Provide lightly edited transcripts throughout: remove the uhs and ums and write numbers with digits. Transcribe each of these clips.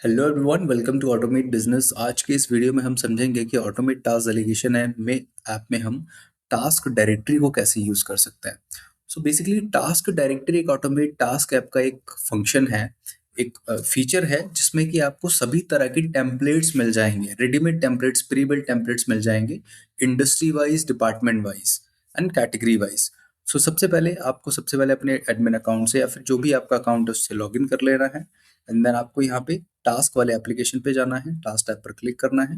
Hello everyone, welcome to automate business. आज के इस वीडियो में हम समझेंगे कि ऑटोमेट टास्क डेलीगेशन ऐप में हम टास्क डायरेक्टरी को कैसे यूज कर सकते हैं। सो बेसिकली टास्क डायरेक्टरी एक ऑटोमेट टास्क ऐप का एक फंक्शन है, एक फीचर है जिसमें कि आपको सभी तरह के टेम्पलेट्स मिल जाएंगे, readymade templates, pre built templates मिल जाएंगे, industry wise, department wise and category wise. So सबसे पहले अपने एडमिन अकाउंट से या फिर जो भी आपका अकाउंट है उससे लॉग इन कर लेना है। एंड देन आपको यहाँ पे टास्क वाले एप्लीकेशन पे जाना है, टास्क टैब पर क्लिक करना है।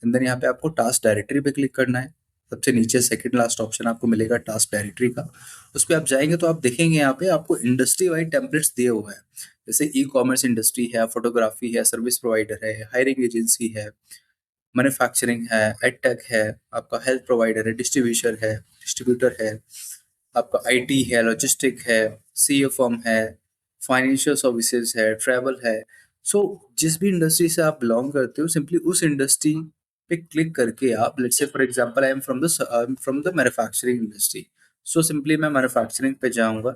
एंड देन यहाँ पे आपको टास्क डायरेक्टरी पे क्लिक करना है। सबसे नीचे सेकंड लास्ट ऑप्शन आपको मिलेगा टास्क डायरेक्टरी का। उस पर आप जाएंगे तो आप देखेंगे यहाँ पे आपको इंडस्ट्री वाइड टेम्पलेट्स दिए हुए हैं। जैसे ई कॉमर्स इंडस्ट्री है, फोटोग्राफी है, सर्विस प्रोवाइडर है, हायरिंग एजेंसी है, मैन्युफैक्चरिंग है, एडटेक है, आपका हेल्थ प्रोवाइडर है, डिस्ट्रीब्यूटर है, आपका आईटी है, लॉजिस्टिक है, सीए फर्म है, फाइनेंशियल सर्विसेज है, ट्रैवल है। सो जिस भी इंडस्ट्री से आप बिलोंग करते हो, सिंपली उस इंडस्ट्री पे क्लिक करके आप, let's say for example I am from the manufacturing industry. So simply मैं मैन्युफैक्चरिंग पे जाऊंगा,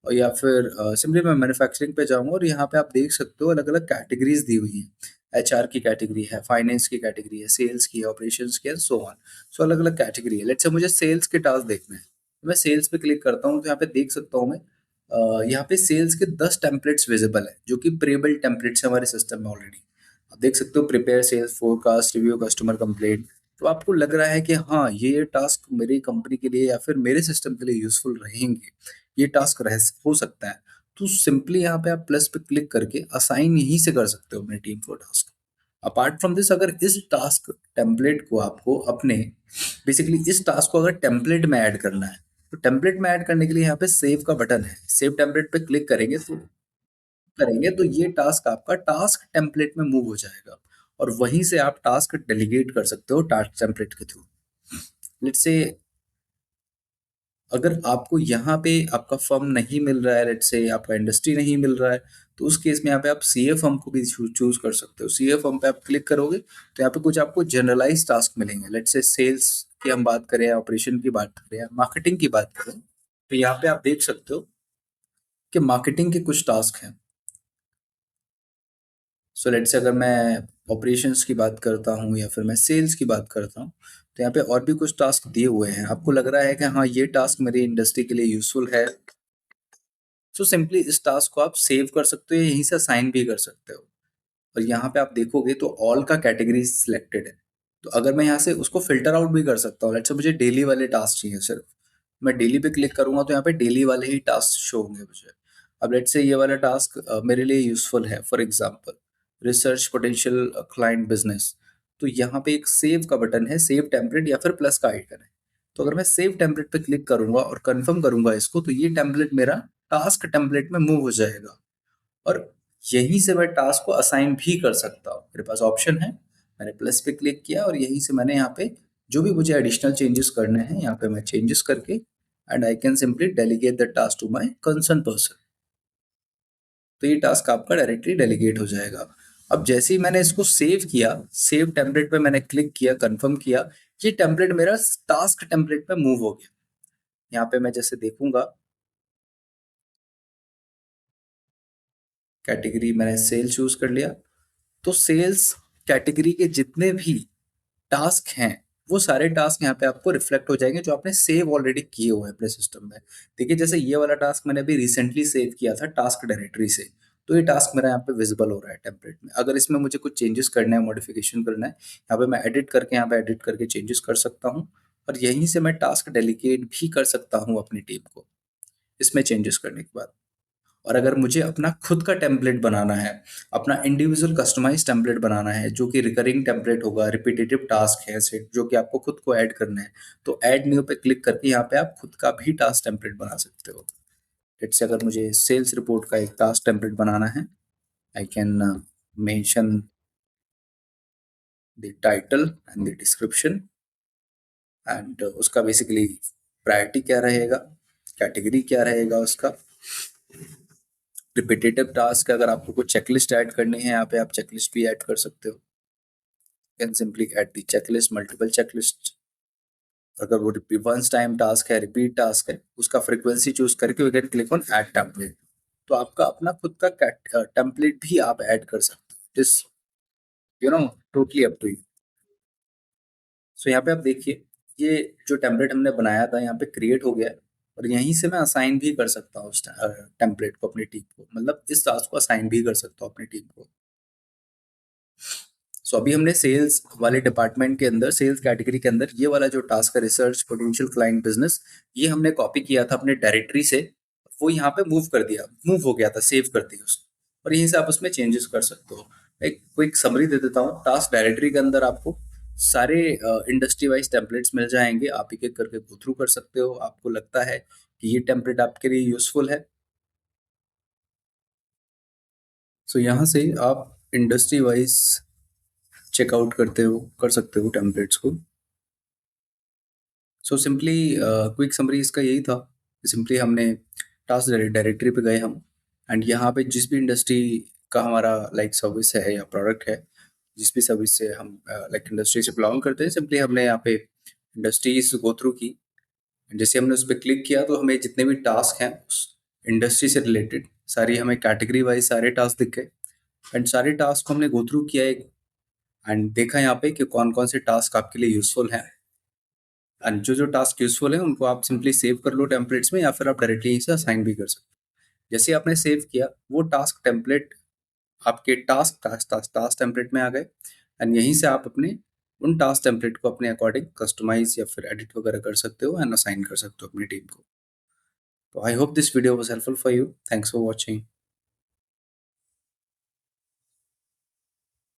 और या फिर सिंपली मैं मैन्युफैक्चरिंग पे जाऊंगा और यहाँ पे आप देख सकते हो अलग अलग कैटेगरीज दी हुई हैं। एचआर की कैटेगरी है, फाइनेंस की कैटेगरी है, सेल्स की है, ऑपरेशंस की है, सो ऑन। सो अलग अलग कैटेगरी है। लेट्स से मुझे सेल्स के टास्क देखने हैं, तो मैं सेल्स पे क्लिक करता हूँ, तो यहाँ पे देख सकता हूँ मैं यहाँ पे सेल्स के 10 टेम्पलेट्स विजिबल है जो कि प्रीबिल्ट टेम्पलेट्स है हमारे सिस्टम में ऑलरेडी। आप देख सकते हो, prepare sales forecast, review customer complaint. तो आपको लग रहा है कि हाँ, ये टास्क मेरी कंपनी के लिए या फिर मेरे सिस्टम के लिए यूजफुल रहेंगे, ये टास्क रह हो सकता है। तो सिंपली यहाँ पे आप प्लस पे क्लिक करके असाइन यहीं से कर सकते हो अपनी टीम को टास्क। अपार्ट फ्रॉम दिस, अगर इस टास्क टेम्पलेट को आपको अपने, बेसिकली इस टास्क को अगर टेम्पलेट में ऐड करना है, तो टेम्पलेट में ऐड करने के लिए यहाँ पे सेव का बटन है। सेव टेम्पलेट पे क्लिक करेंगे तो ये टास्क आपका टास्क टेम्पलेट में मूव हो जाएगा, और वहीं से आप टास्क डेलीगेट कर सकते हो टास्क टेम्पलेट के थ्रू। लेट्स से अगर आपको यहाँ पे आपका फर्म नहीं मिल रहा है, लेट्स से आपका इंडस्ट्री नहीं मिल रहा है, तो उस केस में यहाँ पे आप सीए फर्म को भी चूज कर सकते हो। सीए फर्म पे आप क्लिक करोगे तो यहाँ पे कुछ आपको जनरलाइज टास्क मिलेंगे। लेट्स से सेल्स की हम बात करें, ऑपरेशन की बात करें, मार्केटिंग की बात करें, तो यहाँ पे आप देख सकते हो कि मार्केटिंग के कुछ टास्क हैं। सो लेट्स से अगर मैं ऑपरेशंस की बात करता हूँ या फिर मैं सेल्स की बात करता हूँ, तो यहाँ पे और भी कुछ टास्क दिए हुए हैं। आपको लग रहा है कि हाँ, ये टास्क मेरी इंडस्ट्री के लिए यूजफुल है, सो सिंपली इस टास्क को आप सेव कर सकते हो, यहीं से साइन भी कर सकते हो। और यहाँ पे आप देखोगे तो ऑल का कैटेगरी सिलेक्टेड है। तो अगर मैं यहाँ से उसको फिल्टर आउट भी कर सकता हूँ, लेट्स से मुझे डेली वाले टास्क चाहिए सिर्फ, मैं डेली पे क्लिक करूंगा तो यहाँ पे डेली वाले ही टास्क शो होंगे मुझे। अब लेट्स से ये वाला टास्क मेरे लिए यूजफुल है, for example research potential client business. तो यहाँ पे एक सेव का बटन है, सेव टेम्पलेट या फिर प्लस का आइकन है। तो अगर मैं सेव टेम्पलेट पे क्लिक करूंगा और कंफर्म करूंगा इसको, तो ये टेम्पलेट मेरा टास्क टेम्पलेट में मूव हो जाएगा, और यहीं से मैं टास्क को असाइन भी कर सकता हूँ। मेरे पास ऑप्शन है, मैंने प्लस पे क्लिक किया और यहीं से मैंने यहाँ पे जो भी मुझे एडिशनल चेंजेस करने हैं, यहाँ पे मैं चेंजेस करके and I can simply delegate the task to my concern person. तो ये टास्क आपका डायरेक्टली डेलीगेट हो जाएगा। अब जैसे ही मैंने इसको सेव किया, सेव टेम्पलेट पे मैंने क्लिक किया, कंफर्म किया, ये टेम्पलेट मेरा टास्क टेम्पलेट पे मूव हो गया। यहाँ पे मैं जैसे देखूंगा, कैटेगरी मैंने सेल चूज कर लिया, तो सेल्स कैटेगरी के जितने भी टास्क हैं, वो सारे टास्क यहाँ पे आपको रिफ्लेक्ट हो जाएंगे जो आपने सेव ऑलरेडी किए हुए हैं अपने सिस्टम में। देखिए, जैसे ये वाला टास्क मैंने अभी रिसेंटली सेव किया था टास्क डायरेक्टरी से, तो ये टास्क मेरा यहाँ पे विजिबल हो रहा है टेम्पलेट में। अगर इसमें मुझे कुछ चेंजेस करना है, मॉडिफिकेशन करना है, यहाँ पे मैं एडिट करके, यहाँ पे एडिट करके चेंजेस कर सकता हूँ, और यहीं से मैं टास्क डेलीगेट भी कर सकता हूँ अपनी टीम को इसमें चेंजेस करने के बाद। और अगर मुझे अपना खुद का टेम्पलेट बनाना है, अपना इंडिविजुअल कस्टमाइज टेम्पलेट बनाना है, जो कि रिकरिंग टेम्पलेट होगा, रिपीटेटिव टास्क है सेट जो कि आपको खुद को ऐड करना है, तो ऐड न्यू पे क्लिक करके यहाँ पे आप खुद का भी टास्क टेम्पलेट बना सकते हो। लेट्स से अगर मुझे सेल्स रिपोर्ट का एक टास्क टेम्पलेट बनाना है, I can mention the title and the description, and उसका बेसिकली प्रायोरिटी क्या रहेगा, कैटेगरी क्या रहेगा उसका, रिपीटेटिव टास्क। अगर आपको कुछ चेकलिस्ट ऐड करनी है, यहाँ पे आप चेकलिस्ट भी ऐड कर सकते हो, can simply add the checklist, multiple checklist. अगर वो वंस टाइम टास्क है, रिपीट टास्क है, उसका फ्रीक्वेंसी चूज करके we can click on add template. तो आपका अपना खुद का टेम्पलेट भी आप ऐड कर सकते हो। This totally up to you. So यहाँ पे आप देखिए, ये जो टेम्पलेट हमने बनाया था यहाँ पे क्रिएट हो गया है, और यहीं से मैं असाइन भी कर सकता हूँ उस टेम्पलेट को अपनी टीम को, मतलब इस टास्क को असाइन भी कर सकता हूँ अपनी टीम को। सो अभी हमने सेल्स वाले डिपार्टमेंट के अंदर, सेल्स कैटेगरी के अंदर ये वाला जो टास्क है, रिसर्च पोटेंशियल क्लाइंट बिजनेस, ये हमने कॉपी किया था अपने डायरेक्टरी से, वो यहाँ पे मूव कर दिया, मूव हो गया था, सेव कर दिया उसको, और यहीं से आप उसमें चेंजेस कर सकते हो। एक क्विक समरी दे देता हूँ। टास्क डायरेक्टरी के अंदर आपको सारे इंडस्ट्री वाइज टेम्पलेट्स मिल जाएंगे, आप एक एक करके गो थ्रू कर सकते हो। आपको लगता है कि ये टेम्पलेट आपके लिए यूजफुल है, सो यहाँ से आप इंडस्ट्री वाइज चेकआउट कर सकते हो टेम्पलेट्स को। सो सिंपली क्विक समरी इसका यही था। सिंपली हमने टास्क डायरेक्टरी पे गए हम, एंड यहाँ पे जिस भी इंडस्ट्री का हमारा लाइक सर्विस है या प्रोडक्ट है, जिस भी सर्विस से हम लाइक इंडस्ट्री से बिलोंग करते हैं, सिंपली हमने यहाँ पे इंडस्ट्रीज गो थ्रू की। जैसे हमने उस पर क्लिक किया तो हमें जितने भी टास्क हैं उस इंडस्ट्री से रिलेटेड सारी हमें कैटेगरी वाइज सारे टास्क दिख गए, एंड सारे टास्क को हमने गो थ्रू किया एक, एंड देखा यहाँ पे कि कौन कौन से टास्क आपके लिए यूजफुल हैं, एंड जो जो टास्क यूजफुल है उनको आप सिंपली सेव कर लो टेम्पलेट्स में, या फिर आप डायरेक्टली इसे असाइन भी कर सकते हो। जैसे आपने सेव किया वो टास्क टेम्पलेट आपके टास्क टेम्पलेट में आ गए, एंड यहीं से आप अपने उन टास्क टेम्पलेट को अपने अकॉर्डिंग कस्टमाइज या फिर एडिट वगैरह कर सकते हो, एंड असाइन कर सकते हो अपनी टीम को। तो I hope this video was helpful for you. Thanks for watching.